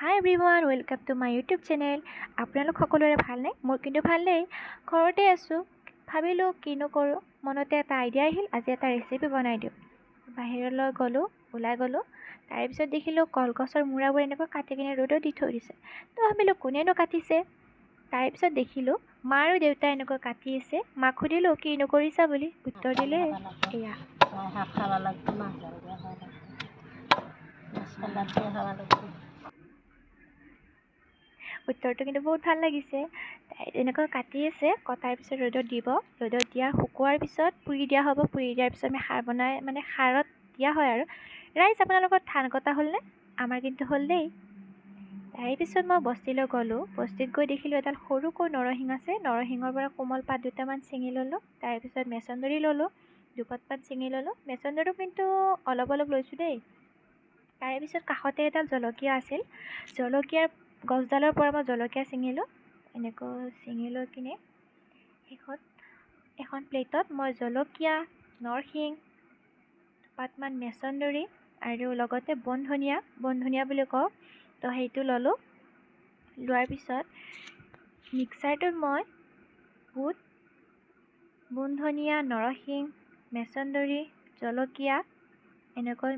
Hi everyone, welcome to my YouTube channel. আপোনালোক সকলোৰে ভালনে? মোৰ কিন্তু ভালেই। ঘৰতে আছোঁ। ভাবিলোঁ কিনো কৰোঁ। মনতে এটা আইডিয়া আহিল, আজি এটা ৰেচিপি বনাই দিওঁ। বাহিৰলৈ ওলাই গ'লোঁ। তাৰপিছত দেখিলোঁ কলগছৰ মূৰাবোৰ এনেকৈ কাটি কিনে ৰ'দত দি থৈ দিছে। তো ভাবিলোঁ কোনেনো কাটিছে? তাৰপিছত দেখিলোঁ মা আৰু দেউতাই এনেকৈ কাটি আছে। মাক সুধিলোঁ কিনো কৰিছা বুলি। উত্তৰ দিলে এয়া। উত্তৰটো কিন্তু বহুত ভাল লাগিছে। এনেকৈ কাটি আছে, কটাৰ পিছত ৰ'দত দিব। ৰ'দত শুকোৱাৰ পিছত পুৰি দিয়া হ'ব। পুৰি দিয়াৰ পিছত আমি খাৰ বনাই খাৰত দিয়া হয় আৰু। ৰাইজ আপোনালোকৰ ধান কটা হ'লনে? আমাৰ কিন্তু হ'ল দেই। তাৰপিছত মই বস্তিলৈ গ'লোঁ। বস্তিত গৈ দেখিলোঁ এডাল সৰুকৈ নৰসিংহ আছে। নৰসিংহৰ পৰা কোমল পাত দুটামান ছিঙি ল'লোঁ। তাৰপিছত মেছন্দৰী ল'লোঁ। দুপাত পাত ছিঙি ল'লোঁ। মেছন্দৰীটো কিন্তু অলপ লৈছোঁ দেই। তাৰেপিছত কাষতে এডাল জলকীয়া আছিল। জলকীয়াৰ গছডালৰ পৰা মই জলকীয়া ছিঙিলোঁ। এনেকৈ ছিঙি লৈ কিনে এখন প্লেটত মই জলকীয়া, নৰসিংহ, দুপাতমান মেছন্দৰী আৰু লগতে বন ধনিয়া বুলি কওঁ, তো সেইটো ল'লোঁ। লোৱাৰ পিছত মিক্সাৰটোত মই বুট, বন ধনিয়া, নৰসিংহ, মেছন্দৰী, জলকীয়া এনেকৈ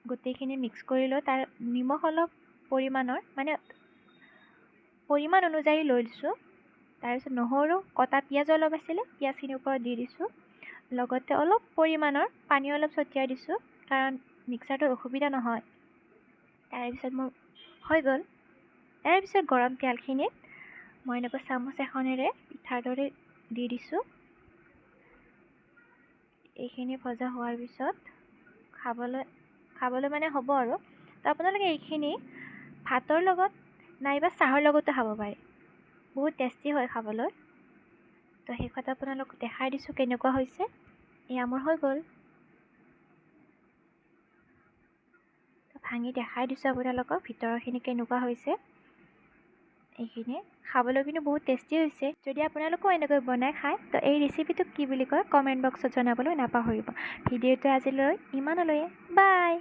গোটেইখিনি মিক্স কৰি লৈ তাৰ নিমখ অলপ পৰিমাণ অনুযায়ী লৈ দিছোঁ। তাৰপিছত নহৰু, কটা পিঁয়াজ অলপ আছিলে, পিঁয়াজখিনিৰ ওপৰত দি দিছোঁ। লগতে অলপ পৰিমাণৰ পানী অলপ ছটিয়াই দিছোঁ, কাৰণ মিক্সাৰটোত অসুবিধা নহয়। তাৰপিছত মোৰ হৈ গ'ল। তাৰপিছত গৰম তেলখিনিত মই এনেকৈ চামুচ এখনেৰে পিঠাৰ দৰে দি দিছোঁ। এইখিনি ভজা হোৱাৰ পিছত খাবলৈ হ'ব আৰু। তো আপোনালোকে এইখিনি ভাতৰ লগত নাইবা চাহৰ লগতো খাব পাৰে। বহুত টেষ্টি হয় খাবলৈ। তো শেষত আপোনালোকক দেখাই দিছোঁ কেনেকুৱা হৈছে। এয়া মোৰ হৈ গ'ল। ভাঙি দেখাই দিছোঁ আপোনালোকক ভিতৰৰখিনি কেনেকুৱা হৈছে। এইখিনি খাবলৈ কিন্তু বহুত টেষ্টি হৈছে। যদি আপোনালোকেও এনেকৈ বনাই খায়, তো এই ৰেচিপিটোক কি বুলি কয় কমেণ্ট বক্সত জনাবলৈ নাপাহৰিব। ভিডিঅ'টো আজিলৈ ইমানলৈয়ে। বাই।